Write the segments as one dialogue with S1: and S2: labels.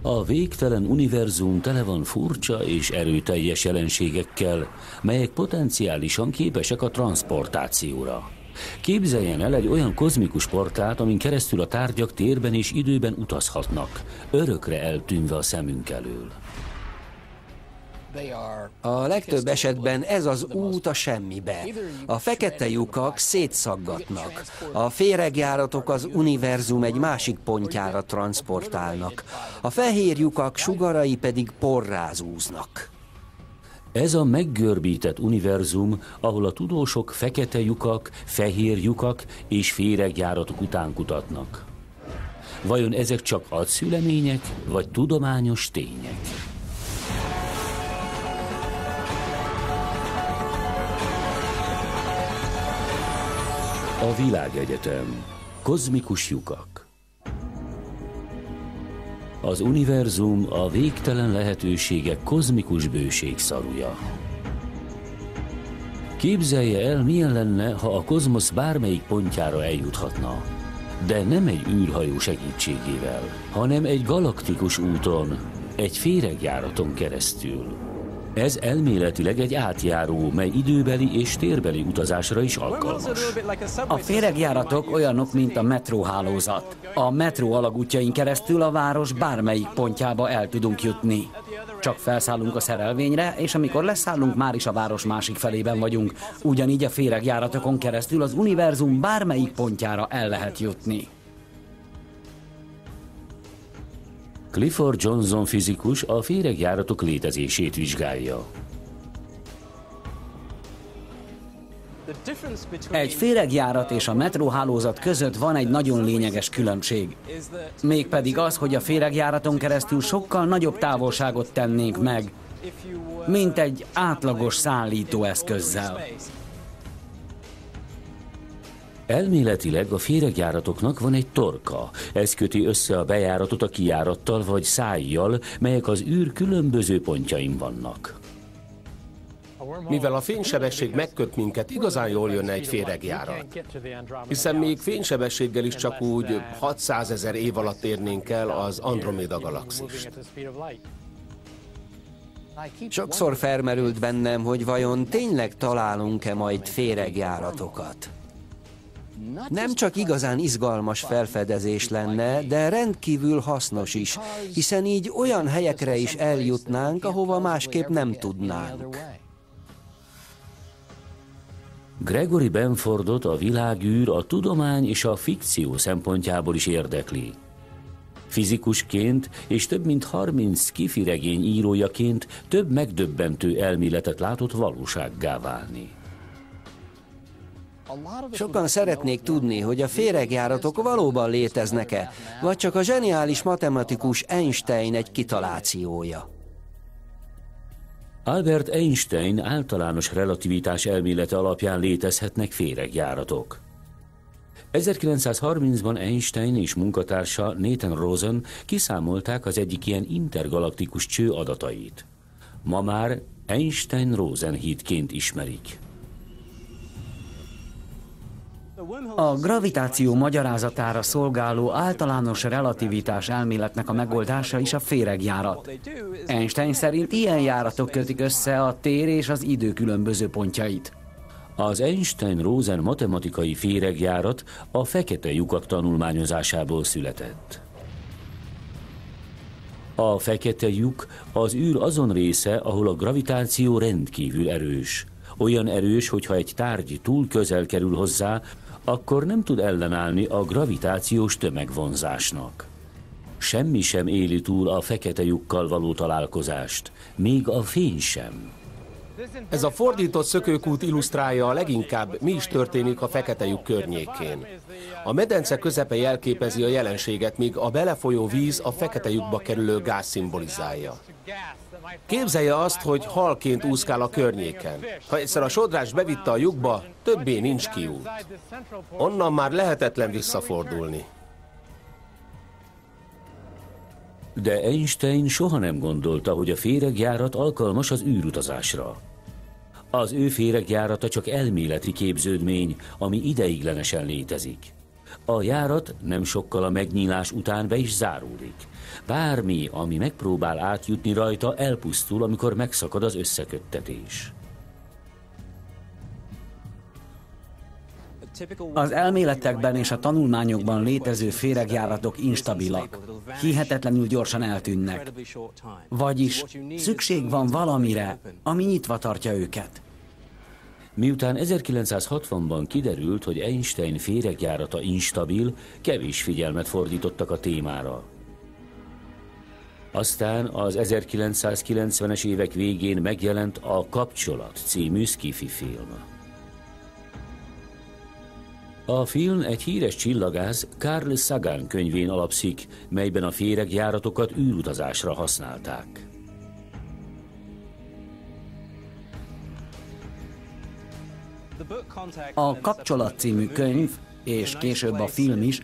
S1: A végtelen univerzum tele van furcsa és erőteljes jelenségekkel, melyek potenciálisan képesek a transzportációra. Képzeljen el egy olyan kozmikus portált, amin keresztül a tárgyak térben és időben utazhatnak, örökre eltűnve a szemünk elől.
S2: A legtöbb esetben ez az út a semmibe. A fekete lyukak szétszaggatnak. A féregjáratok az univerzum egy másik pontjára transzportálnak. A fehér lyukak sugarai pedig porrázúznak.
S1: Ez a meggörbített univerzum, ahol a tudósok fekete lyukak, fehér lyukak és féregjáratok után kutatnak. Vajon ezek csak agyszülemények, vagy tudományos tények? A világegyetem. Kozmikus lyukak. Az univerzum a végtelen lehetőségek kozmikus bőségszaruja. Képzelje el, milyen lenne, ha a kozmosz bármelyik pontjára eljuthatna. De nem egy űrhajó segítségével, hanem egy galaktikus úton, egy féregjáraton keresztül. Ez elméletileg egy átjáró, mely időbeli és térbeli utazásra is alkalmas.
S3: A féregjáratok olyanok, mint a metróhálózat. A metró alagútjain keresztül a város bármelyik pontjába el tudunk jutni. Csak felszállunk a szerelvényre, és amikor leszállunk, már is a város másik felében vagyunk. Ugyanígy a féregjáratokon keresztül az univerzum bármelyik pontjára el lehet jutni.
S1: Clifford Johnson fizikus a féregjáratok létezését vizsgálja.
S3: Egy féregjárat és a metróhálózat között van egy nagyon lényeges különbség. Mégpedig az, hogy a féregjáraton keresztül sokkal nagyobb távolságot tennénk meg, mint egy átlagos szállítóeszközzel.
S1: Elméletileg a féregjáratoknak van egy torka. Ez köti össze a bejáratot a kijárattal vagy szájjal, melyek az űr különböző pontjain vannak.
S4: Mivel a fénysebesség megköt minket, igazán jól jönne egy féregjárat. Hiszen még fénysebességgel is csak úgy 600 000 év alatt érnénk el az Andromeda galaxist.
S2: Sokszor felmerült bennem, hogy vajon tényleg találunk-e majd féregjáratokat. Nem csak igazán izgalmas felfedezés lenne, de rendkívül hasznos is, hiszen így olyan helyekre is eljutnánk, ahova másképp nem tudnánk.
S1: Gregory Benfordot a világűr a tudomány és a fikció szempontjából is érdekli. Fizikusként és több mint 30 sci-fi regény írójaként több megdöbbentő elméletet látott valósággá válni.
S2: Sokan szeretnék tudni, hogy a féregjáratok valóban léteznek-e, vagy csak a zseniális matematikus Einstein egy kitalációja.
S1: Albert Einstein általános relativitás elmélete alapján létezhetnek féregjáratok. 1930-ban Einstein és munkatársa Nathan Rosen kiszámolták az egyik ilyen intergalaktikus cső adatait. Ma már Einstein-Rosen hídként ismerik.
S3: A gravitáció magyarázatára szolgáló általános relativitás elméletnek a megoldása is a féregjárat. Einstein szerint ilyen járatok kötik össze a tér és az idő különböző pontjait.
S1: Az Einstein-Rosen matematikai féregjárat a fekete lyukak tanulmányozásából született. A fekete lyuk az űr azon része, ahol a gravitáció rendkívül erős. Olyan erős, hogyha egy tárgy túl közel kerül hozzá, akkor nem tud ellenállni a gravitációs tömegvonzásnak. Semmi sem éli túl a fekete lyukkal való találkozást, még a fény sem.
S4: Ez a fordított szökőkút illusztrálja leginkább, mi is történik a fekete lyuk környékén. A medence közepe jelképezi a jelenséget, míg a belefolyó víz a fekete lyukba kerülő gáz szimbolizálja. Képzelje azt, hogy halként úszkál a környéken. Ha egyszer a sodrás bevitte a lyukba, többé nincs kiút. Onnan már lehetetlen visszafordulni.
S1: De Einstein soha nem gondolta, hogy a féregjárat alkalmas az űrutazásra. Az ő féregjárata csak elméleti képződmény, ami ideiglenesen létezik. A járat nem sokkal a megnyílás után be is záródik. Bármi, ami megpróbál átjutni rajta, elpusztul, amikor megszakad az összeköttetés.
S3: Az elméletekben és a tanulmányokban létező féregjáratok instabilak, hihetetlenül gyorsan eltűnnek. Vagyis szükség van valamire, ami nyitva tartja őket.
S1: Miután 1960-ban kiderült, hogy Einstein féregjárata instabil, kevés figyelmet fordítottak a témára. Aztán az 1990-es évek végén megjelent a Kapcsolat című sci-fi film. A film egy híres csillagász, Carl Sagan könyvén alapszik, melyben a féregjáratokat űrutazásra használták.
S3: A Kapcsolat című könyv, és később a film is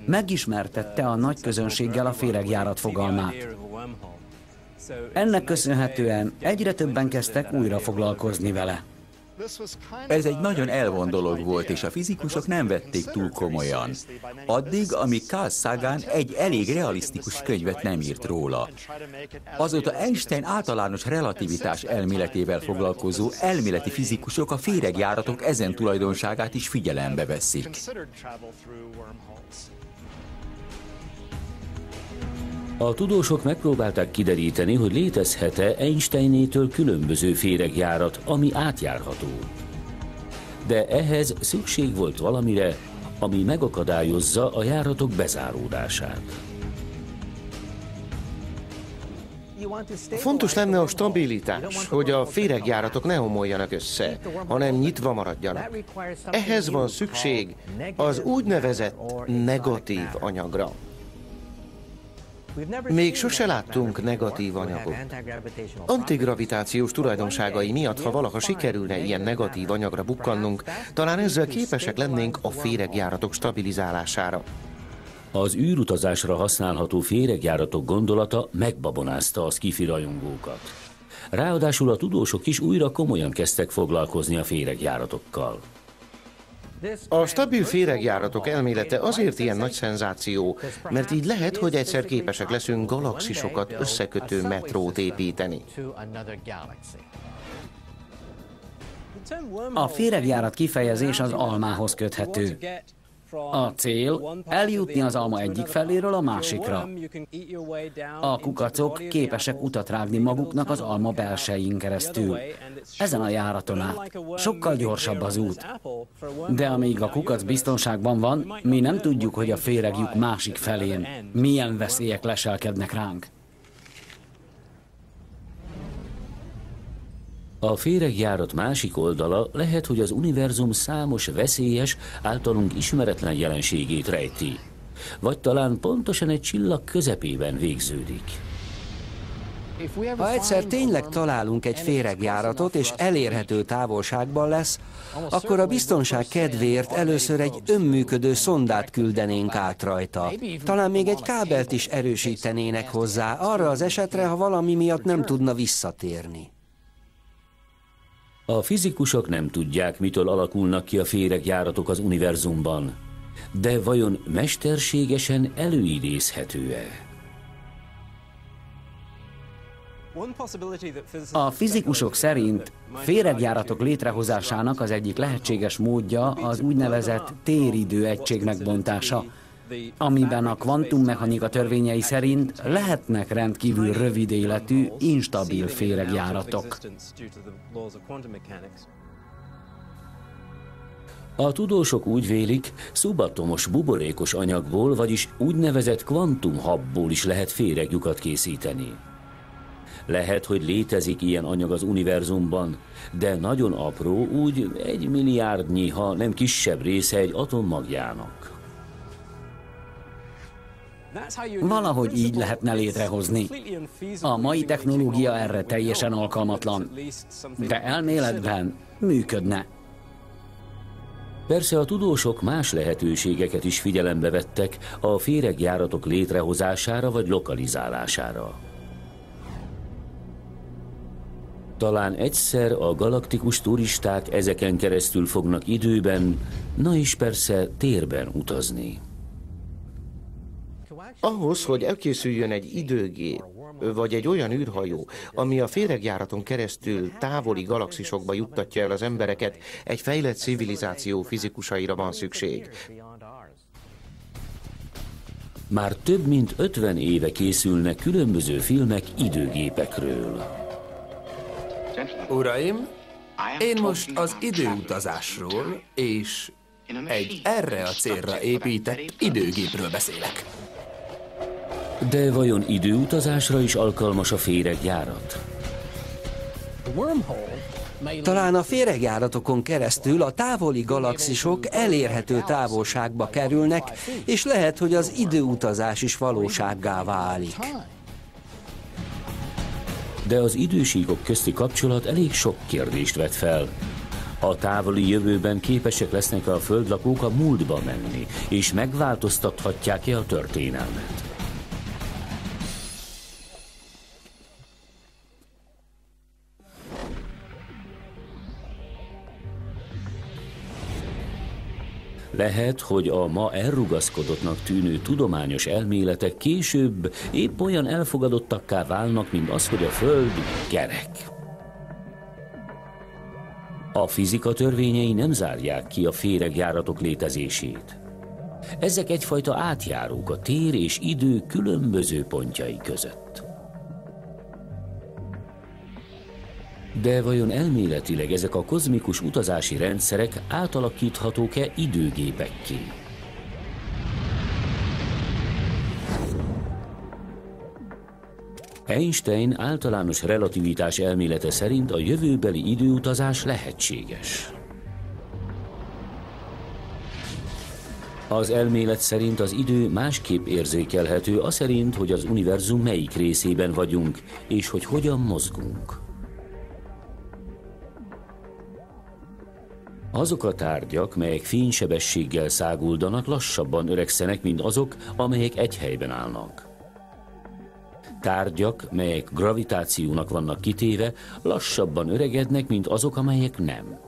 S3: megismertette a nagy közönséggel a féregjárat fogalmát. Ennek köszönhetően egyre többen kezdtek újra foglalkozni vele.
S5: Ez egy nagyon elvont dolog volt, és a fizikusok nem vették túl komolyan. Addig, amíg Carl Sagan egy elég realisztikus könyvet nem írt róla. Azóta Einstein általános relativitás elméletével foglalkozó elméleti fizikusok a féregjáratok ezen tulajdonságát is figyelembe veszik.
S1: A tudósok megpróbálták kideríteni, hogy létezhet-e Einsteinétől különböző féregjárat, ami átjárható. De ehhez szükség volt valamire, ami megakadályozza a járatok bezáródását.
S6: Fontos lenne a stabilitás, hogy a féregjáratok ne homoljanak össze, hanem nyitva maradjanak. Ehhez van szükség az úgynevezett negatív anyagra. Még sose láttunk negatív anyagot. Antigravitációs tulajdonságai miatt, ha valaha sikerülne ilyen negatív anyagra bukkannunk, talán ezzel képesek lennénk a féregjáratok stabilizálására.
S1: Az űrutazásra használható féregjáratok gondolata megbabonázta a sci-fi rajongókat. Ráadásul a tudósok is újra komolyan kezdtek foglalkozni a féregjáratokkal.
S6: A stabil féregjáratok elmélete azért ilyen nagy szenzáció, mert így lehet, hogy egyszer képesek leszünk galaxisokat összekötő metrót építeni.
S3: A féregjárat kifejezés az almához köthető. A cél eljutni az alma egyik feléről a másikra. A kukacok képesek utat rágni maguknak az alma belsején keresztül. Ezen a járaton át. Sokkal gyorsabb az út. De amíg a kukac biztonságban van, mi nem tudjuk, hogy a féreglyuk másik felén milyen veszélyek leselkednek ránk.
S1: A féregjárat másik oldala lehet, hogy az univerzum számos veszélyes, általunk ismeretlen jelenségét rejti. Vagy talán pontosan egy csillag közepében végződik.
S2: Ha egyszer tényleg találunk egy féregjáratot, és elérhető távolságban lesz, akkor a biztonság kedvéért először egy önműködő szondát küldenénk át rajta. Talán még egy kábelt is erősítenének hozzá, arra az esetre, ha valami miatt nem tudna visszatérni.
S1: A fizikusok nem tudják, mitől alakulnak ki a féregjáratok az univerzumban. De vajon mesterségesen előidézhető-e?
S3: A fizikusok szerint féregjáratok létrehozásának az egyik lehetséges módja az úgynevezett téridő egység megbontása, amiben a kvantummechanika törvényei szerint lehetnek rendkívül rövid életű, instabil féregjáratok.
S1: A tudósok úgy vélik, szubatomos buborékos anyagból, vagyis úgynevezett kvantumhabból is lehet féreglyukat készíteni. Lehet, hogy létezik ilyen anyag az univerzumban, de nagyon apró, úgy 1 milliárdnyi, ha nem kisebb része egy atommagjának.
S3: Valahogy így lehetne létrehozni. A mai technológia erre teljesen alkalmatlan, de elméletben működne.
S1: Persze a tudósok más lehetőségeket is figyelembe vettek a féregjáratok létrehozására vagy lokalizálására. Talán egyszer a galaktikus turisták ezeken keresztül fognak időben na és persze térben utazni.
S6: Ahhoz, hogy elkészüljön egy időgép, vagy egy olyan űrhajó, ami a féregjáraton keresztül távoli galaxisokba juttatja el az embereket, egy fejlett civilizáció fizikusaira van szükség.
S1: Már több mint 50 éve készülnek különböző filmek időgépekről.
S7: Uraim, én most az időutazásról és egy erre a célra épített időgépről beszélek.
S1: De vajon időutazásra is alkalmas a féregjárat?
S2: Talán a féregjáratokon keresztül a távoli galaxisok elérhető távolságba kerülnek, és lehet, hogy az időutazás is valósággá válik.
S1: De az idősíkok közti kapcsolat elég sok kérdést vet fel. A távoli jövőben képesek lesznek a földlakók a múltba menni, és megváltoztathatják-e a történelmet? Lehet, hogy a ma elrugaszkodottnak tűnő tudományos elméletek később épp olyan elfogadottakká válnak, mint az, hogy a Föld kerek. A fizika törvényei nem zárják ki a féregjáratok létezését. Ezek egyfajta átjárók a tér és idő különböző pontjai között. De vajon elméletileg ezek a kozmikus utazási rendszerek átalakíthatók-e időgépekké? Einstein általános relativitás elmélete szerint a jövőbeli időutazás lehetséges. Az elmélet szerint az idő másképp érzékelhető aszerint, hogy az univerzum melyik részében vagyunk, és hogy hogyan mozgunk. Azok a tárgyak, melyek fénysebességgel száguldanak, lassabban öregszenek, mint azok, amelyek egy helyben állnak. Tárgyak, melyek gravitációnak vannak kitéve, lassabban öregednek, mint azok, amelyek nem.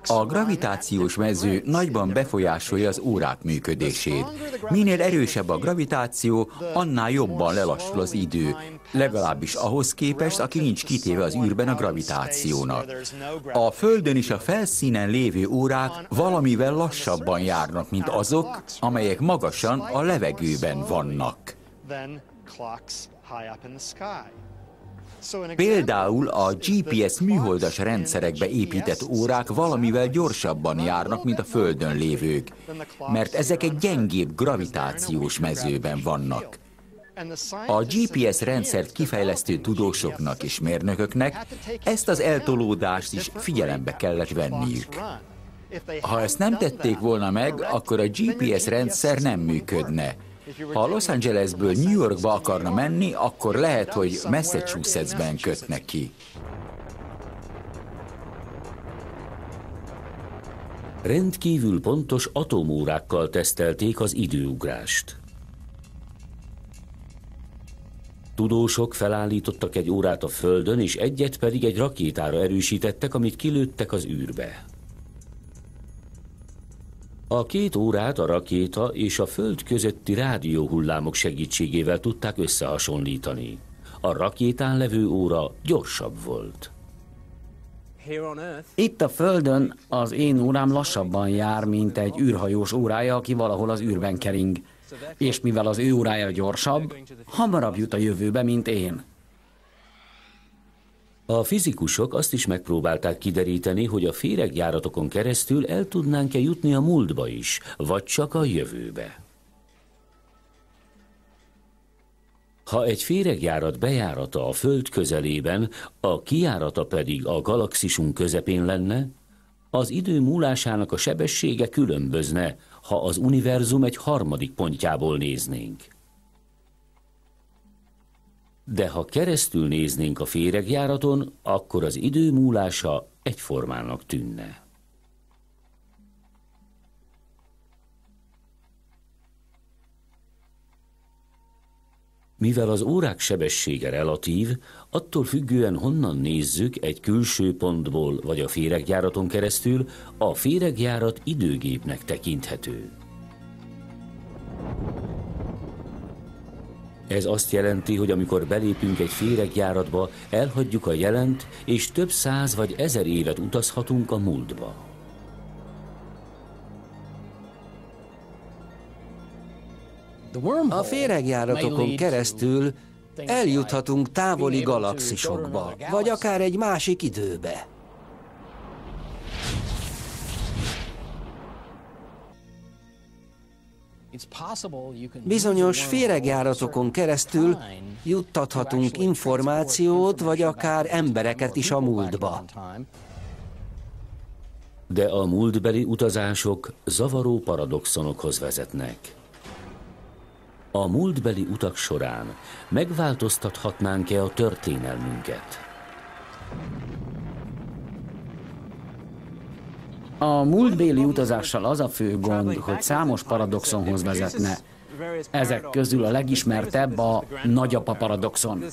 S5: A gravitációs mező nagyban befolyásolja az órák működését. Minél erősebb a gravitáció, annál jobban lelassul az idő. Legalábbis ahhoz képest, aki nincs kitéve az űrben a gravitációnak. A Földön is a felszínen lévő órák valamivel lassabban járnak, mint azok, amelyek magasan a levegőben vannak. Például a GPS műholdas rendszerekbe épített órák valamivel gyorsabban járnak, mint a Földön lévők, mert ezek egy gyengébb gravitációs mezőben vannak. A GPS rendszert kifejlesztő tudósoknak és mérnököknek ezt az eltolódást is figyelembe kellett venniük. Ha ezt nem tették volna meg, akkor a GPS rendszer nem működne. Ha Los Angelesből New Yorkba akarna menni, akkor lehet, hogy Massachusettsben kötne ki.
S1: Rendkívül pontos atomórákkal tesztelték az időugrást. Tudósok felállítottak egy órát a Földön, és egyet pedig egy rakétára erősítettek, amit kilőttek az űrbe. A két órát a rakéta és a Föld közötti rádióhullámok segítségével tudták összehasonlítani. A rakétán levő óra gyorsabb volt.
S3: Itt a Földön az én órám lassabban jár, mint egy űrhajós órája, aki valahol az űrben kering. És mivel az ő órája gyorsabb, hamarabb jut a jövőbe, mint én.
S1: A fizikusok azt is megpróbálták kideríteni, hogy a féregjáratokon keresztül el tudnánk-e jutni a múltba is, vagy csak a jövőbe. Ha egy féregjárat bejárata a Föld közelében, a kijárata pedig a galaxisunk közepén lenne, az idő múlásának a sebessége különbözne, ha az univerzum egy harmadik pontjából néznénk. De ha keresztül néznénk a féregjáraton, akkor az idő múlása egyformának tűnne. Mivel az órák sebessége relatív, attól függően honnan nézzük, egy külső pontból vagy a féregjáraton keresztül, a féregjárat időgépnek tekinthető. Ez azt jelenti, hogy amikor belépünk egy féregjáratba, elhagyjuk a jelent, és több 100 vagy 1000 évet utazhatunk a múltba.
S2: A féregjáratokon keresztül eljuthatunk távoli galaxisokba, vagy akár egy másik időbe. Bizonyos féregjáratokon keresztül juttathatunk információt, vagy akár embereket is a múltba.
S1: De a múltbeli utazások zavaró paradoxonokhoz vezetnek. A múltbeli utak során megváltoztathatnánk-e a történelmünket?
S3: A múltbéli utazással az a fő gond, hogy számos paradoxonhoz vezetne. Ezek közül a legismertebb a nagyapa paradoxon.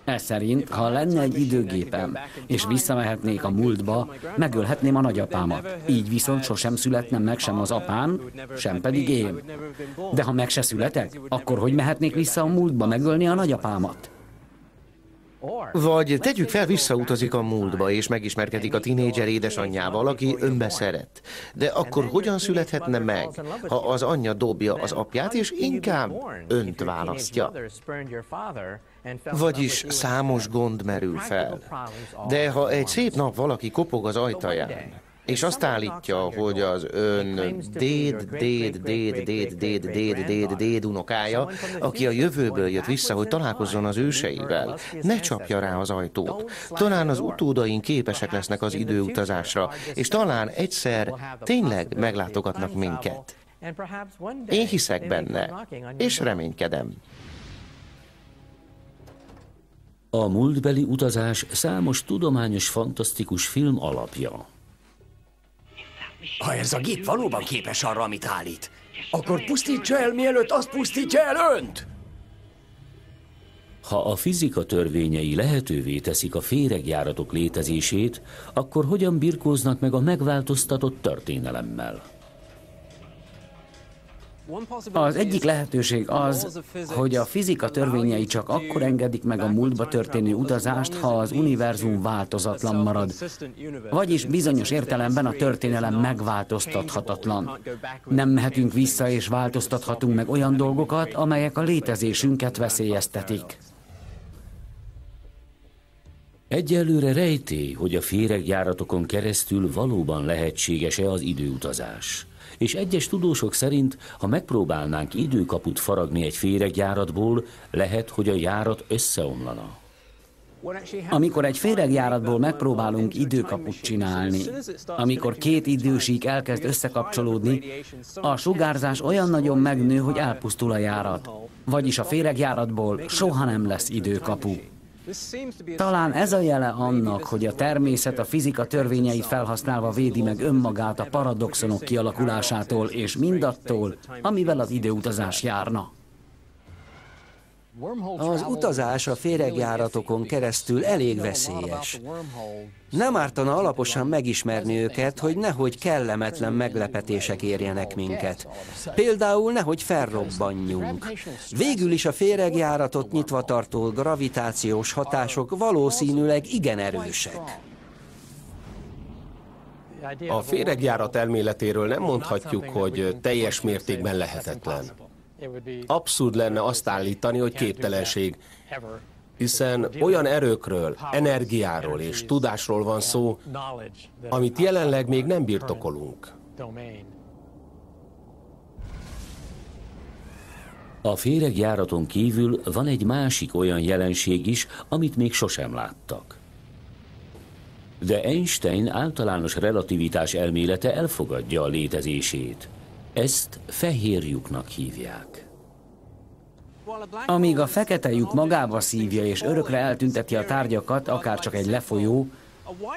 S3: Ez szerint, ha lenne egy időgépem, és visszamehetnék a múltba, megölhetném a nagyapámat. Így viszont sosem születnem meg sem az apám, sem pedig én. De ha meg se születek, akkor hogy mehetnék vissza a múltba megölni a nagyapámat?
S6: Vagy tegyük fel, visszautazik a múltba, és megismerkedik a tinédzser édesanyjával, aki önbe szeret. De akkor hogyan születhetne meg, ha az anyja dobja az apját, és inkább önt választja? Vagyis számos gond merül fel. De ha egy szép nap valaki kopog az ajtaján, és azt állítja, hogy az ön déd unokája, aki a jövőből jött vissza, hogy találkozzon az őseivel, ne csapja rá az ajtót. Talán az utódaink képesek lesznek az időutazásra, és talán egyszer tényleg meglátogatnak minket. Én hiszek benne, és reménykedem.
S1: A múltbeli utazás számos tudományos, fantasztikus film alapja.
S8: Ha ez a gép valóban képes arra, amit állít, akkor pusztítsa el, mielőtt azt pusztítja el önt!
S1: Ha a fizika törvényei lehetővé teszik a féregjáratok létezését, akkor hogyan birkóznak meg a megváltoztatott történelemmel?
S3: Az egyik lehetőség az, hogy a fizika törvényei csak akkor engedik meg a múltba történő utazást, ha az univerzum változatlan marad. Vagyis bizonyos értelemben a történelem megváltoztathatatlan. Nem mehetünk vissza és változtathatunk meg olyan dolgokat, amelyek a létezésünket veszélyeztetik.
S1: Egyelőre rejtély, hogy a féregjáratokon keresztül valóban lehetséges-e az időutazás. És egyes tudósok szerint, ha megpróbálnánk időkaput faragni egy féregjáratból, lehet, hogy a járat összeomlana.
S3: Amikor egy féregjáratból megpróbálunk időkaput csinálni, amikor két idősík elkezd összekapcsolódni, a sugárzás olyan nagyon megnő, hogy elpusztul a járat. Vagyis a féregjáratból soha nem lesz időkapu. Talán ez a jele annak, hogy a természet a fizika törvényeit felhasználva védi meg önmagát a paradoxonok kialakulásától és mindattól, amivel az időutazás járna.
S2: Az utazás a féregjáratokon keresztül elég veszélyes. Nem ártana alaposan megismerni őket, hogy nehogy kellemetlen meglepetések érjenek minket. Például nehogy felrobbanjunk. Végül is a féregjáratot nyitva tartó gravitációs hatások valószínűleg igen erősek.
S4: A féregjárat elméletéről nem mondhatjuk, hogy teljes mértékben lehetetlen. Abszurd lenne azt állítani, hogy képtelenség, hiszen olyan erőkről, energiáról és tudásról van szó, amit jelenleg még nem birtokolunk.
S1: A féregjáraton kívül van egy másik olyan jelenség is, amit még sosem láttak. De Einstein általános relativitás elmélete elfogadja a létezését. Ezt fehér lyuknak hívják.
S3: Amíg a fekete lyuk magába szívja és örökre eltünteti a tárgyakat, akár csak egy lefolyó,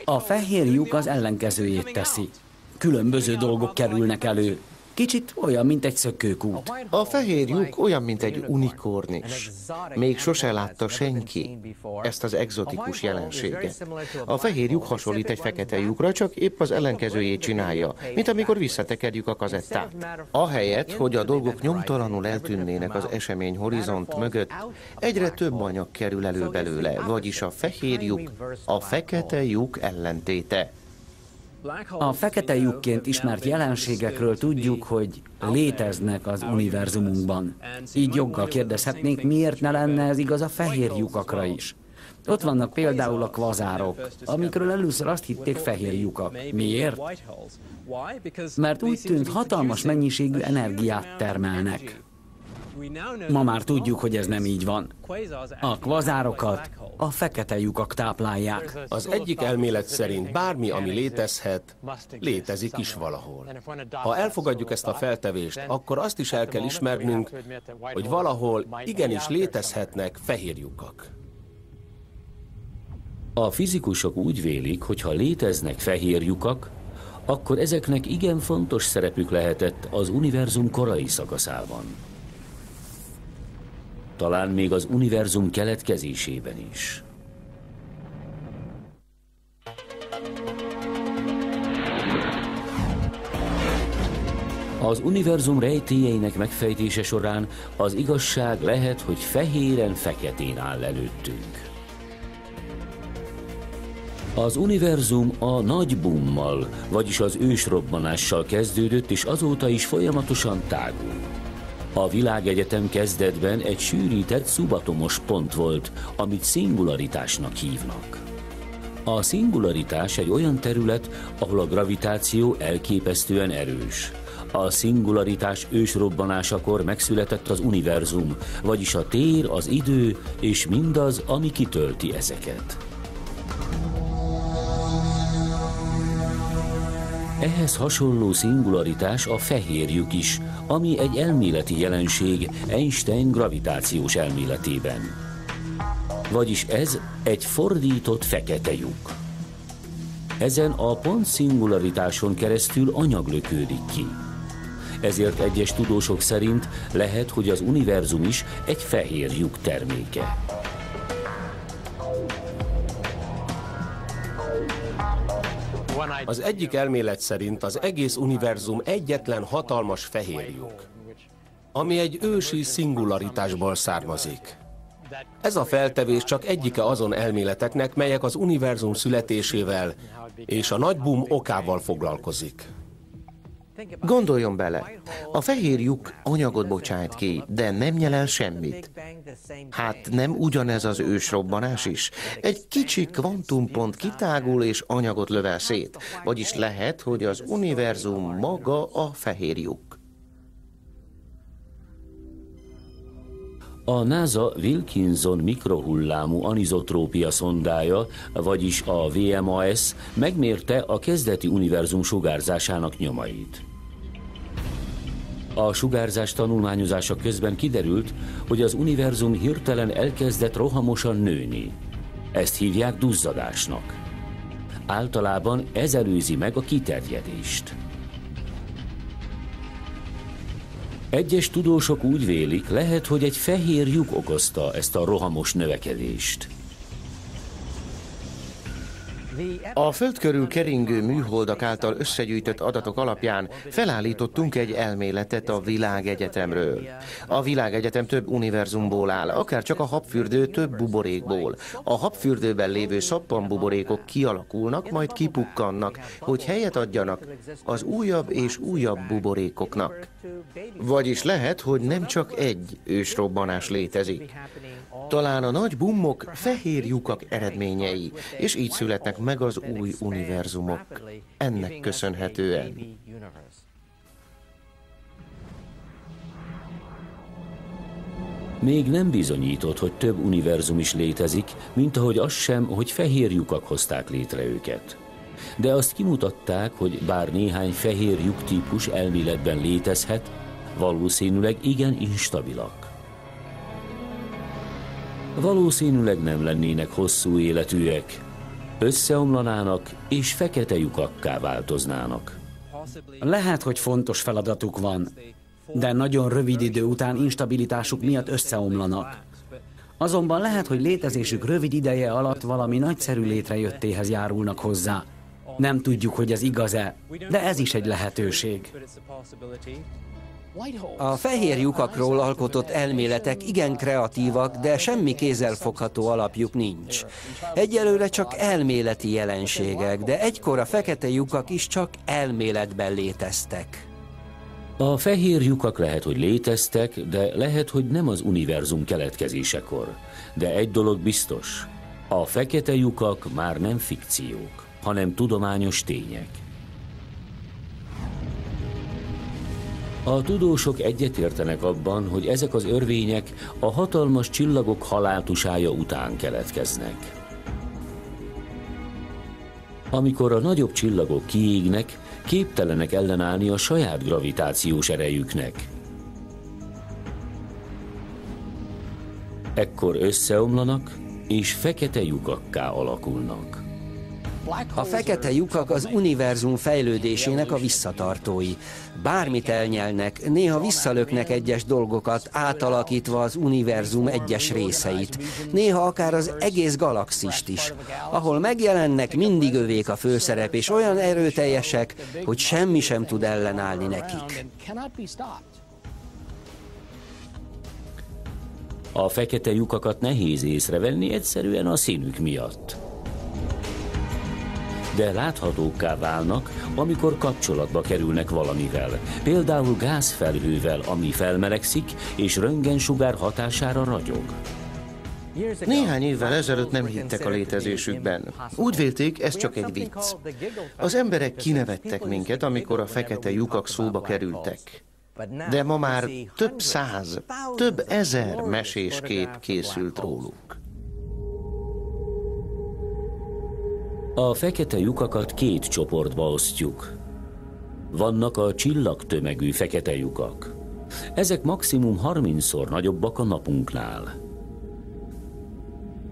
S3: a fehér lyuk az ellenkezőjét teszi. Különböző dolgok kerülnek elő. Kicsit olyan, mint egy szökőkút.
S6: A fehér lyuk olyan, mint egy unikornis. Még sose látta senki ezt az egzotikus jelenséget. A fehér lyuk hasonlít egy fekete lyukra, csak épp az ellenkezőjét csinálja, mint amikor visszatekerjük a kazettát. Ahelyett, hogy a dolgok nyomtalanul eltűnnének az esemény horizont mögött, egyre több anyag kerül elő belőle, vagyis a fehér lyuk a fekete lyuk ellentéte.
S3: A fekete lyukként ismert jelenségekről tudjuk, hogy léteznek az univerzumunkban. Így joggal kérdezhetnénk, miért ne lenne ez igaz a fehér lyukakra is. Ott vannak például a kvazárok, amikről először azt hitték fehér lyukak. Miért? Mert úgy tűnt, hatalmas mennyiségű energiát termelnek. Ma már tudjuk, hogy ez nem így van. A kvazárokat a fekete lyukak táplálják.
S4: Az egyik elmélet szerint bármi, ami létezhet, létezik is valahol. Ha elfogadjuk ezt a feltevést, akkor azt is el kell ismernünk, hogy valahol igenis létezhetnek fehér lyukak.
S1: A fizikusok úgy vélik, hogy ha léteznek fehér lyukak, akkor ezeknek igen fontos szerepük lehetett az univerzum korai szakaszában. Talán még az univerzum keletkezésében is. Az univerzum rejtélyeinek megfejtése során az igazság lehet, hogy fehéren-feketén áll előttünk. Az univerzum a nagy bummal, vagyis az ősrobbanással kezdődött, és azóta is folyamatosan tágul. A világegyetem kezdetben egy sűrített szubatomos pont volt, amit szingularitásnak hívnak. A szingularitás egy olyan terület, ahol a gravitáció elképesztően erős. A szingularitás ősrobbanásakor megszületett az univerzum, vagyis a tér, az idő és mindaz, ami kitölti ezeket. Ehhez hasonló szingularitás a fehér lyuk is, ami egy elméleti jelenség Einstein gravitációs elméletében. Vagyis ez egy fordított fekete lyuk. Ezen a pont szingularitáson keresztül anyag lökődik ki. Ezért egyes tudósok szerint lehet, hogy az univerzum is egy fehér lyuk terméke.
S4: Az egyik elmélet szerint az egész univerzum egyetlen hatalmas fehér lyuk, ami egy ősi szingularitásból származik. Ez a feltevés csak egyike azon elméleteknek, melyek az univerzum születésével és a nagy bum okával foglalkozik.
S6: Gondoljon bele, a fehér lyuk anyagot bocsájt ki, de nem nyel el semmit. Hát nem ugyanez az ősrobbanás is? Egy kicsi kvantumpont kitágul és anyagot lövel szét, vagyis lehet, hogy az univerzum maga a fehér lyuk.
S1: A NASA Wilkinson mikrohullámú anizotrópia szondája, vagyis a WMAS megmérte a kezdeti univerzum sugárzásának nyomait. A sugárzás tanulmányozása közben kiderült, hogy az univerzum hirtelen elkezdett rohamosan nőni. Ezt hívják duzzadásnak. Általában ez előzi meg a kiterjedést. Egyes tudósok úgy vélik, lehet, hogy egy fehér lyuk okozta ezt a rohamos növekedést.
S6: A Föld körül keringő műholdak által összegyűjtött adatok alapján felállítottunk egy elméletet a világegyetemről. A világegyetem több univerzumból áll, akár csak a habfürdő több buborékból. A habfürdőben lévő szappanbuborékok kialakulnak, majd kipukkannak, hogy helyet adjanak az újabb és újabb buborékoknak. Vagyis lehet, hogy nem csak egy ősrobbanás létezik. Talán a nagy bummok fehér lyukak eredményei, és így születnek meg az új univerzumok. Ennek köszönhetően.
S1: Még nem bizonyított, hogy több univerzum is létezik, mint ahogy az sem, hogy fehér lyukak hozták létre őket. De azt kimutatták, hogy bár néhány fehér lyuk típus elméletben létezhet, valószínűleg igen instabilak. Valószínűleg nem lennének hosszú életűek, összeomlanának és fekete lyukakká változnának.
S3: Lehet, hogy fontos feladatuk van, de nagyon rövid idő után instabilitásuk miatt összeomlanak. Azonban lehet, hogy létezésük rövid ideje alatt valami nagyszerű létrejöttéhez járulnak hozzá. Nem tudjuk, hogy ez igaz-e, de ez is egy lehetőség.
S2: A fehér lyukakról alkotott elméletek igen kreatívak, de semmi kézzelfogható alapjuk nincs. Egyelőre csak elméleti jelenségek, de egykor a fekete lyukak is csak elméletben léteztek.
S1: A fehér lyukak lehet, hogy léteztek, de lehet, hogy nem az univerzum keletkezésekor. De egy dolog biztos, a fekete lyukak már nem fikciók, hanem tudományos tények. A tudósok egyetértenek abban, hogy ezek az örvények a hatalmas csillagok haláltusája után keletkeznek. Amikor a nagyobb csillagok kiégnek, képtelenek ellenállni a saját gravitációs erejüknek. Ekkor összeomlanak, és fekete lyukakká alakulnak.
S2: A fekete lyukak az univerzum fejlődésének a visszatartói. Bármit elnyelnek, néha visszalöknek egyes dolgokat, átalakítva az univerzum egyes részeit. Néha akár az egész galaxist is. Ahol megjelennek, mindig övék a főszerep, és olyan erőteljesek, hogy semmi sem tud ellenállni nekik.
S1: A fekete lyukakat nehéz észrevenni egyszerűen a színük miatt. De láthatókká válnak, amikor kapcsolatba kerülnek valamivel. Például gázfelhővel, ami felmelegszik, és röntgensugár hatására ragyog.
S6: Néhány évvel ezelőtt nem hittek a létezésükben. Úgy vélték, ez csak egy vicc. Az emberek kinevettek minket, amikor a fekete lyukak szóba kerültek. De ma már több száz, több ezer mesés kép készült róluk.
S1: A fekete lyukakat két csoportba osztjuk. Vannak a csillagtömegű fekete lyukak. Ezek maximum 30-szor nagyobbak a napunknál.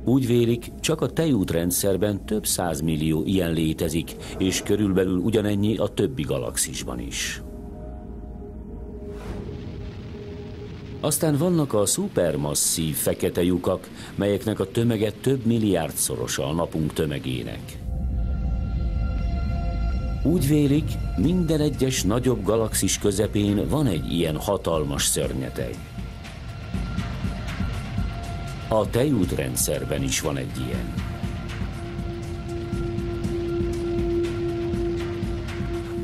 S1: Úgy vélik, csak a tejútrendszerben több 100 millió ilyen létezik, és körülbelül ugyanennyi a többi galaxisban is. Aztán vannak a szupermasszív fekete lyukak, melyeknek a tömege több milliárdszorosa a napunk tömegének. Úgy vélik, minden egyes nagyobb galaxis közepén van egy ilyen hatalmas szörnyeteg. A tejútrendszerben is van egy ilyen.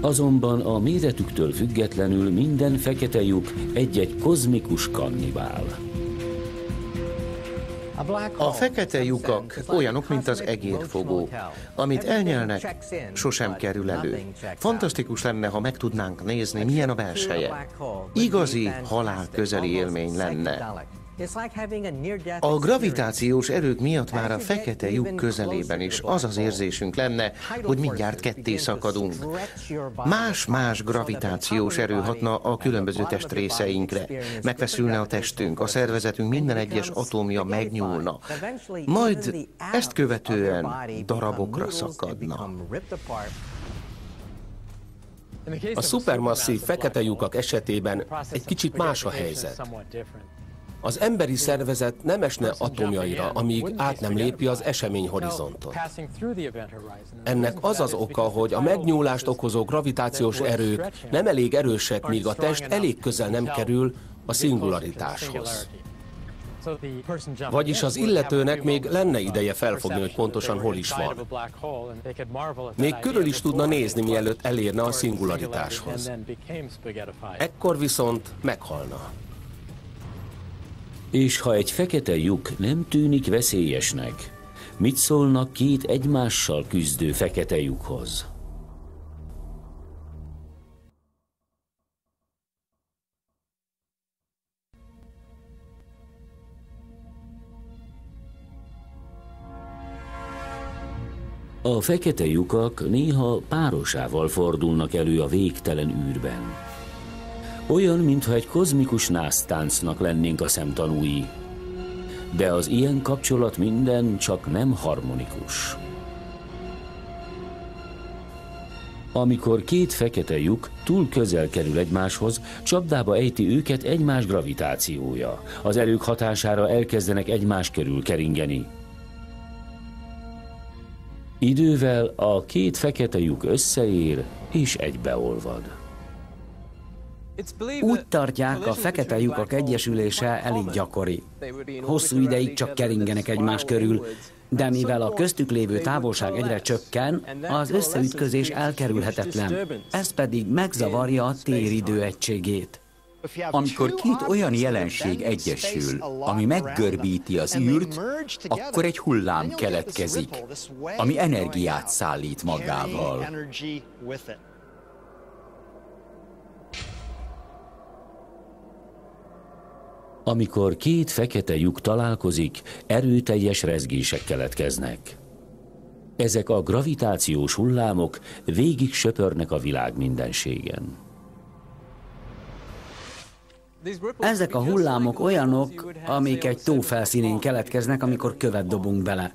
S1: Azonban a méretüktől függetlenül minden fekete lyuk egy-egy kozmikus kannibál.
S6: A fekete lyukak olyanok, mint az egérfogó. Amit elnyelnek, sosem kerül elő. Fantasztikus lenne, ha meg tudnánk nézni, milyen a belseje. Igazi halál közeli élmény lenne. A gravitációs erők miatt már a fekete lyuk közelében is az az érzésünk lenne, hogy mindjárt ketté szakadunk. Más-más gravitációs erő hatna a különböző testrészeinkre. Megfeszülne a testünk, a szervezetünk minden egyes atomja megnyúlna. Majd ezt követően darabokra szakadna.
S4: A szupermasszív fekete lyukak esetében egy kicsit más a helyzet. Az emberi szervezet nem esne atomjaira, amíg át nem lépi az eseményhorizontot. Ennek az az oka, hogy a megnyúlást okozó gravitációs erők nem elég erősek, míg a test elég közel nem kerül a szingularitáshoz. Vagyis az illetőnek még lenne ideje felfogni, hogy pontosan hol is van. Még körül is tudna nézni, mielőtt elérne a szingularitáshoz. Ekkor viszont meghalna.
S1: És ha egy fekete lyuk nem tűnik veszélyesnek, mit szólnak két egymással küzdő fekete lyukhoz? A fekete lyukak néha párosával fordulnak elő a végtelen űrben. Olyan, mintha egy kozmikus násztáncnak lennénk a szemtanúi. De az ilyen kapcsolat minden csak nem harmonikus. Amikor két fekete lyuk túl közel kerül egymáshoz, csapdába ejti őket egymás gravitációja. Az erők hatására elkezdenek egymás körül keringeni. Idővel a két fekete lyuk összeér és egybeolvad.
S3: Úgy tartják, a fekete lyukak egyesülése elég gyakori. Hosszú ideig csak keringenek egymás körül, de mivel a köztük lévő távolság egyre csökken, az összeütközés elkerülhetetlen. Ez pedig megzavarja a téridő egységét.
S5: Amikor két olyan jelenség egyesül, ami meggörbíti az űrt, akkor egy hullám keletkezik, ami energiát szállít magával.
S1: Amikor két fekete lyuk találkozik, erőteljes rezgések keletkeznek. Ezek a gravitációs hullámok végig söpörnek a világ mindenségen.
S3: Ezek a hullámok olyanok, amik egy tó felszínén keletkeznek, amikor követ dobunk bele.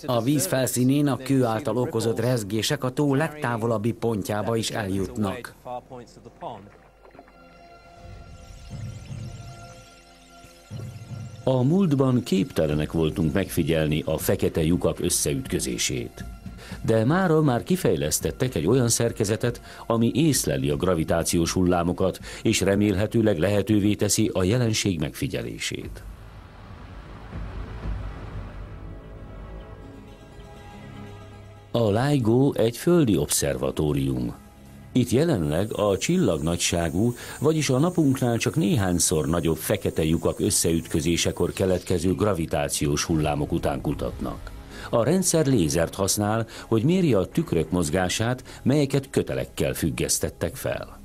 S3: A víz felszínén a kő által okozott rezgések a tó legtávolabbi pontjába is eljutnak.
S1: A múltban képtelenek voltunk megfigyelni a fekete lyukak összeütközését. De mára már kifejlesztettek egy olyan szerkezetet, ami észleli a gravitációs hullámokat, és remélhetőleg lehetővé teszi a jelenség megfigyelését. A LIGO egy földi obszervatórium. Itt jelenleg a csillagnagyságú, vagyis a napunknál csak néhányszor nagyobb fekete lyukak összeütközésekor keletkező gravitációs hullámok után kutatnak. A rendszer lézert használ, hogy mérje a tükrök mozgását, melyeket kötelekkel függesztettek fel.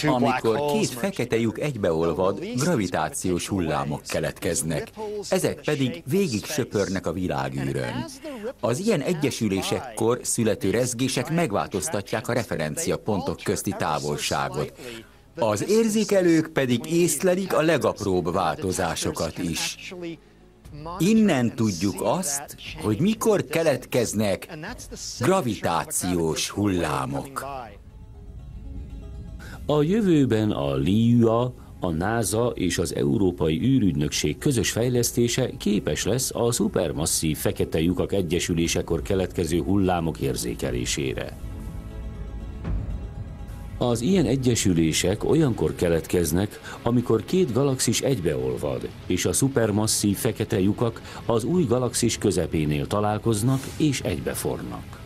S5: Amikor két fekete lyuk egybeolvad, gravitációs hullámok keletkeznek, ezek pedig végig söpörnek a világűrön. Az ilyen egyesülésekkor születő rezgések megváltoztatják a referenciapontok közti távolságot. Az érzékelők pedig észlelik a legapróbb változásokat is. Innen tudjuk azt, hogy mikor keletkeznek gravitációs hullámok.
S1: A jövőben a LIUA, a NASA és az Európai űrügynökség közös fejlesztése képes lesz a szupermasszív fekete lyukak egyesülésekor keletkező hullámok érzékelésére. Az ilyen egyesülések olyankor keletkeznek, amikor két galaxis egybeolvad, és a szupermasszív fekete lyukak az új galaxis közepénél találkoznak és egybefornak.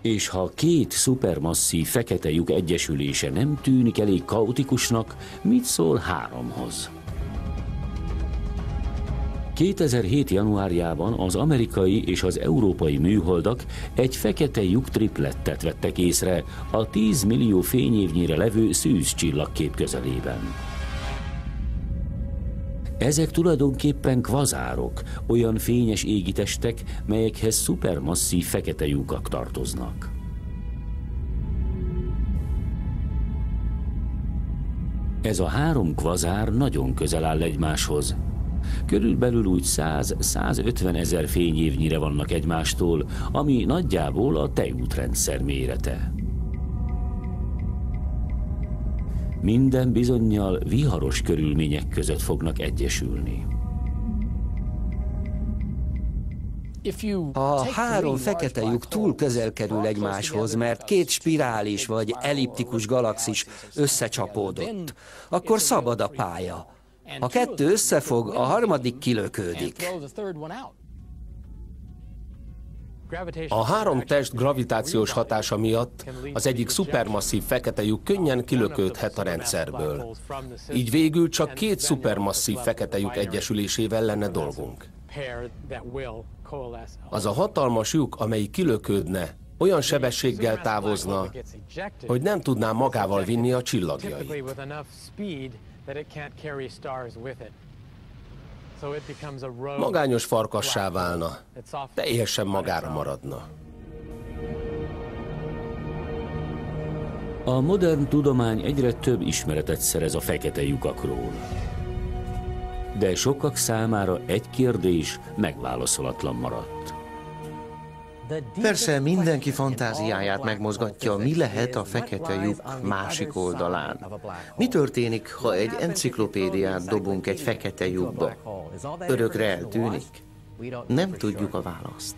S1: És ha két szupermasszív fekete lyuk egyesülése nem tűnik elég kaotikusnak, mit szól háromhoz? 2007. januárjában az amerikai és az európai műholdak egy fekete lyuk triplettet vettek észre a 10 millió fényévnyire levő szűz csillagkép közelében. Ezek tulajdonképpen kvazárok, olyan fényes égitestek, melyekhez szupermasszív fekete lyukak tartoznak. Ez a három kvazár nagyon közel áll egymáshoz. Körülbelül úgy 100-150 ezer fényévnyire vannak egymástól, ami nagyjából a tejútrendszer mérete. Minden bizonnyal viharos körülmények között fognak egyesülni.
S2: A három fekete lyuk túl közel kerül egymáshoz, mert két spirális vagy elliptikus galaxis összecsapódott, akkor szabad a pálya. Ha kettő összefog, a harmadik kilökődik.
S4: A három test gravitációs hatása miatt az egyik szupermasszív fekete lyuk könnyen kilökődhet a rendszerből. Így végül csak két szupermasszív fekete lyuk egyesülésével lenne dolgunk. Az a hatalmas lyuk, amelyik kilökődne, olyan sebességgel távozna, hogy nem tudná magával vinni a csillagjait. Magányos farkassá válna, teljesen magára maradna.
S1: A modern tudomány egyre több ismeretet szerez a fekete lyukakról. De sokak számára egy kérdés megválaszolatlan maradt.
S6: Persze mindenki fantáziáját megmozgatja, mi lehet a fekete lyuk másik oldalán. Mi történik, ha egy enciklopédiát dobunk egy fekete lyukba? Örökre eltűnik? Nem tudjuk a választ.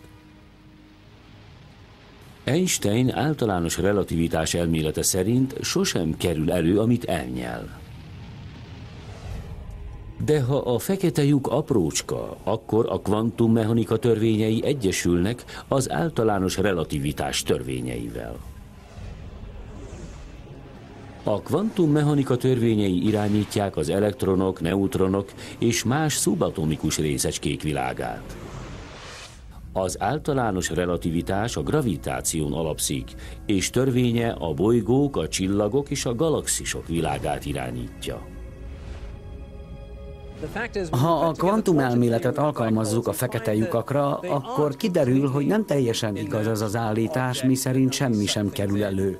S1: Einstein általános relativitás elmélete szerint sosem kerül elő, amit elnyel. De ha a fekete lyuk aprócska, akkor a kvantummechanika törvényei egyesülnek az általános relativitás törvényeivel. A kvantummechanika törvényei irányítják az elektronok, neutronok és más szubatomikus részecskék világát. Az általános relativitás a gravitáción alapszik, és törvénye a bolygók, a csillagok és a galaxisok világát irányítja.
S3: Ha a kvantumelméletet alkalmazzuk a fekete lyukakra, akkor kiderül, hogy nem teljesen igaz az az állítás, miszerint semmi sem kerül elő,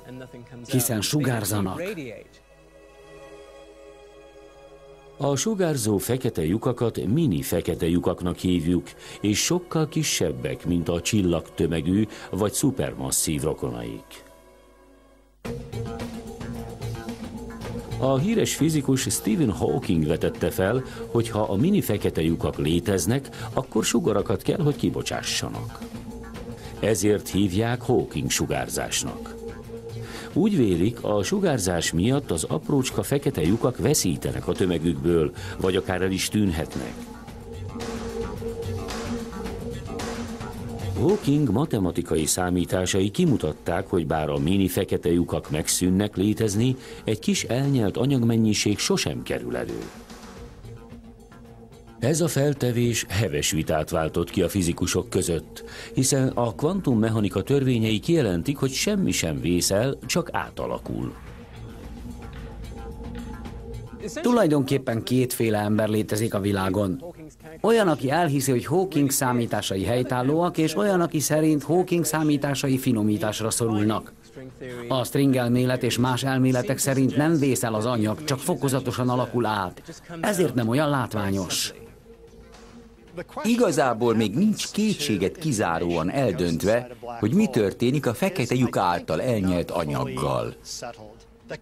S3: hiszen sugárzanak.
S1: A sugárzó fekete lyukakat mini fekete lyukaknak hívjuk, és sokkal kisebbek, mint a csillagtömegű vagy szupermasszív rokonaik. A híres fizikus Stephen Hawking vetette fel, hogy ha a mini fekete lyukak léteznek, akkor sugarakat kell, hogy kibocsássanak. Ezért hívják Hawking sugárzásnak. Úgy vélik, a sugárzás miatt az aprócska fekete lyukak veszítenek a tömegükből, vagy akár el is tűnhetnek. Hawking matematikai számításai kimutatták, hogy bár a mini fekete lyukak megszűnnek létezni, egy kis elnyelt anyagmennyiség sosem kerül elő. Ez a feltevés heves vitát váltott ki a fizikusok között, hiszen a kvantummechanika törvényei kijelentik, hogy semmi sem vészel, csak átalakul.
S3: Tulajdonképpen kétféle ember létezik a világon. Olyan, aki elhiszi, hogy Hawking számításai helytállóak, és olyan, aki szerint Hawking számításai finomításra szorulnak. A stringelmélet és más elméletek szerint nem vészel az anyag, csak fokozatosan alakul át. Ezért nem olyan látványos.
S5: Igazából még nincs kétséget kizáróan eldöntve, hogy mi történik a fekete lyuk által elnyelt anyaggal.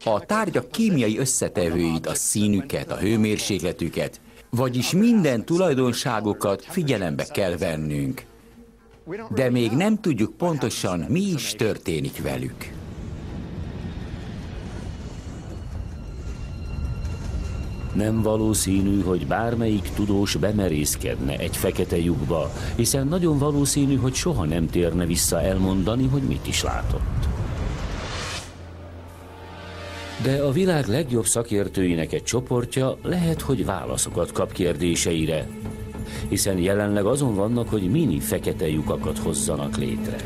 S5: A tárgyak kémiai összetevőit, a színüket, a hőmérsékletüket, vagyis minden tulajdonságokat figyelembe kell vennünk. De még nem tudjuk pontosan, mi is történik velük.
S1: Nem valószínű, hogy bármelyik tudós bemerészkedne egy fekete lyukba, hiszen nagyon valószínű, hogy soha nem térne vissza elmondani, hogy mit is látott. De a világ legjobb szakértőinek egy csoportja lehet, hogy válaszokat kap kérdéseire, hiszen jelenleg azon vannak, hogy mini fekete lyukakat hozzanak létre.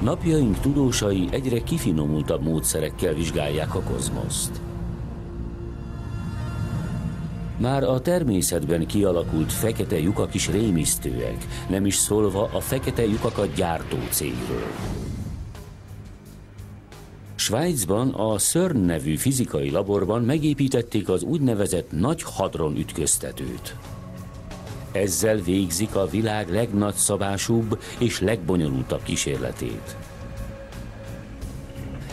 S1: Napjaink tudósai egyre kifinomultabb módszerekkel vizsgálják a kozmoszt. Már a természetben kialakult fekete lyukak is rémisztőek, nem is szólva a fekete lyukakat gyártó cégről. Svájcban a CERN nevű fizikai laborban megépítették az úgynevezett Nagy Hadron ütköztetőt. Ezzel végzik a világ legnagyszabásúbb és legbonyolultabb kísérletét.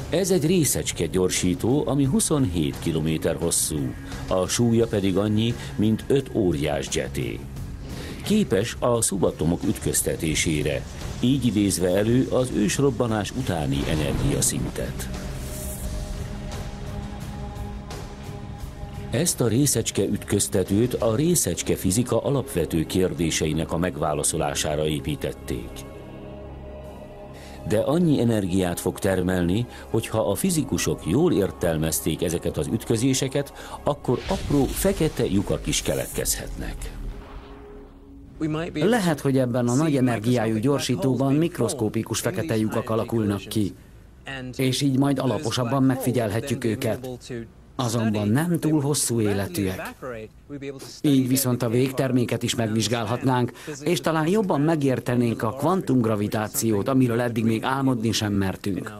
S1: Ez egy részecske gyorsító, ami 27 km hosszú, a súlya pedig annyi, mint 5 óriás jeté. Képes a szubatomok ütköztetésére, így idézve elő az ősrobbanás utáni energiaszintet. Ezt a részecske ütköztetőt a részecske fizika alapvető kérdéseinek a megválaszolására építették. De annyi energiát fog termelni, hogy ha a fizikusok jól értelmezték ezeket az ütközéseket, akkor apró fekete lyukak is keletkezhetnek.
S3: Lehet, hogy ebben a nagy energiájú gyorsítóban mikroszkópikus fekete lyukak alakulnak ki, és így majd alaposabban megfigyelhetjük őket. azonban nem túl hosszú életűek. Így viszont a végterméket is megvizsgálhatnánk, és talán jobban megértenénk a kvantumgravitációt, amiről eddig még álmodni sem mertünk.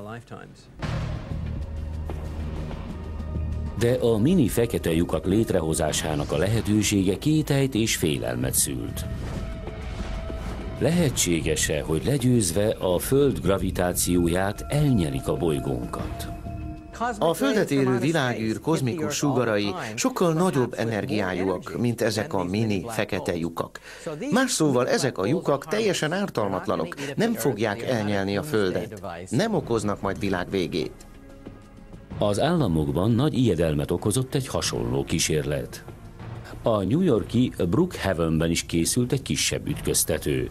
S1: De a mini fekete lyukak létrehozásának a lehetősége kételyt és félelmet szült. Lehetséges-e, hogy legyőzve a Föld gravitációját elnyerik a bolygónkat?
S6: A Földet érő világűr kozmikus sugarai sokkal nagyobb energiájúak, mint ezek a mini fekete lyukak. Más szóval ezek a lyukak teljesen ártalmatlanok, nem fogják elnyelni a Földet, nem okoznak majd világ végét.
S1: Az államokban nagy ijedelmet okozott egy hasonló kísérlet. A New York-i Brookhavenben is készült egy kisebb ütköztető.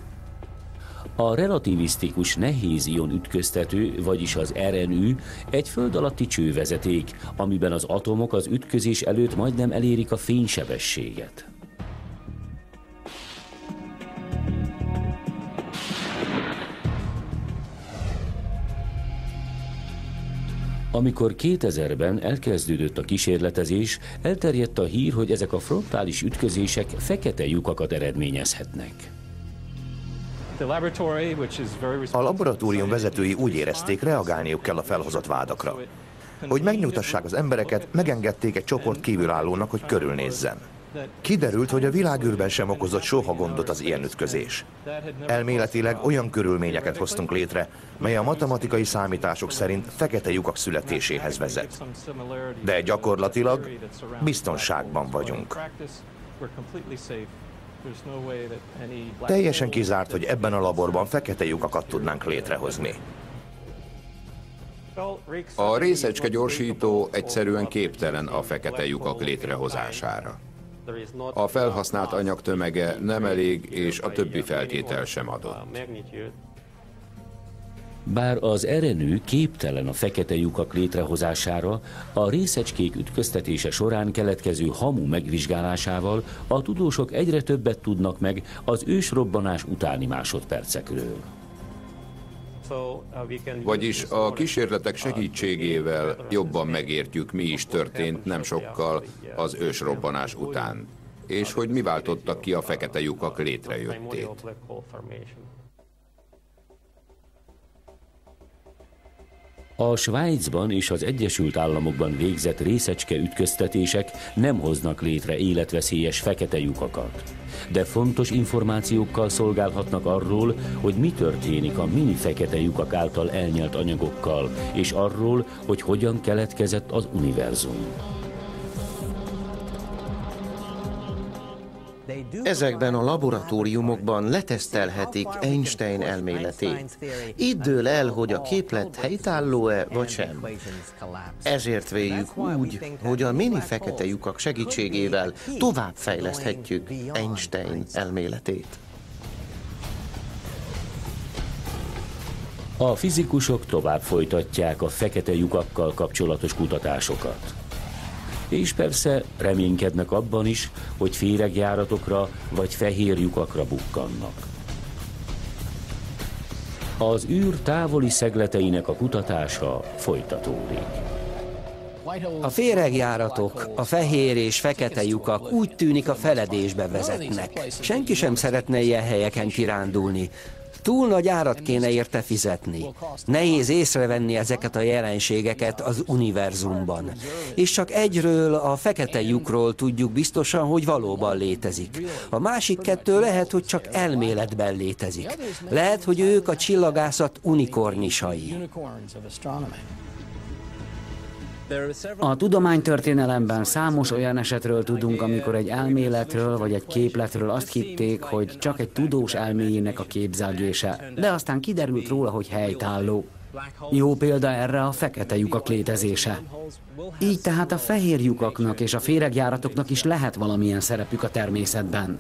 S1: A relativisztikus nehézion ütköztető, vagyis az RNÜ egy föld alatti csővezeték, amiben az atomok az ütközés előtt majdnem elérik a fénysebességet. Amikor 2000-ben elkezdődött a kísérletezés, elterjedt a hír, hogy ezek a frontális ütközések fekete lyukakat eredményezhetnek.
S9: A laboratórium vezetői úgy érezték, reagálniuk kell a felhozott vádakra. Hogy megnyugtassák az embereket, megengedték egy csoport kívülállónak, hogy körülnézzen. Kiderült, hogy a világűrben sem okozott soha gondot az ilyen ütközés. Elméletileg olyan körülményeket hoztunk létre, mely a matematikai számítások szerint fekete lyukak születéséhez vezet. De gyakorlatilag biztonságban vagyunk. Teljesen kizárt, hogy ebben a laborban fekete lyukakat tudnánk létrehozni.
S10: A részecske gyorsító egyszerűen képtelen a fekete lyukak létrehozására. A felhasznált anyag tömege nem elég, és a többi feltétel sem adott.
S1: Bár az RNÜ képtelen a fekete lyukak létrehozására, a részecskék ütköztetése során keletkező hamu megvizsgálásával a tudósok egyre többet tudnak meg az ősrobbanás utáni másodpercekről.
S10: Vagyis a kísérletek segítségével jobban megértjük, mi is történt nem sokkal az ősrobbanás után, és hogy mi váltotta ki a fekete lyukak létrejöttét.
S1: A Svájcban és az Egyesült Államokban végzett részecske ütköztetések nem hoznak létre életveszélyes fekete lyukakat, de fontos információkkal szolgálhatnak arról, hogy mi történik a mini fekete lyukak által elnyelt anyagokkal, és arról, hogy hogyan keletkezett az univerzum.
S6: Ezekben a laboratóriumokban letesztelhetik Einstein elméletét. Itt dől el, hogy a képlet helytálló-e vagy sem. Ezért véljük úgy, hogy a mini fekete lyukak segítségével továbbfejleszthetjük Einstein elméletét.
S1: A fizikusok tovább folytatják a fekete lyukakkal kapcsolatos kutatásokat. És persze reménykednek abban is, hogy féregjáratokra vagy fehér lyukakra bukkannak. Az űr távoli szegleteinek a kutatása folytatódik.
S2: A féregjáratok, a fehér és fekete lyukak úgy tűnik a feledésbe vezetnek. Senki sem szeretne ilyen helyeken kirándulni. Túl nagy árat kéne érte fizetni. Nehéz észrevenni ezeket a jelenségeket az univerzumban. És csak egyről, a fekete lyukról tudjuk biztosan, hogy valóban létezik. A másik kettő lehet, hogy csak elméletben létezik. Lehet, hogy ők a csillagászat unikornisai.
S3: A tudománytörténelemben számos olyan esetről tudunk, amikor egy elméletről vagy egy képletről azt hitték, hogy csak egy tudós elméjének a képzelgése, de aztán kiderült róla, hogy helytálló. Jó példa erre a fekete lyukak létezése. Így tehát a fehér lyukaknak és a féregjáratoknak is lehet valamilyen szerepük a természetben.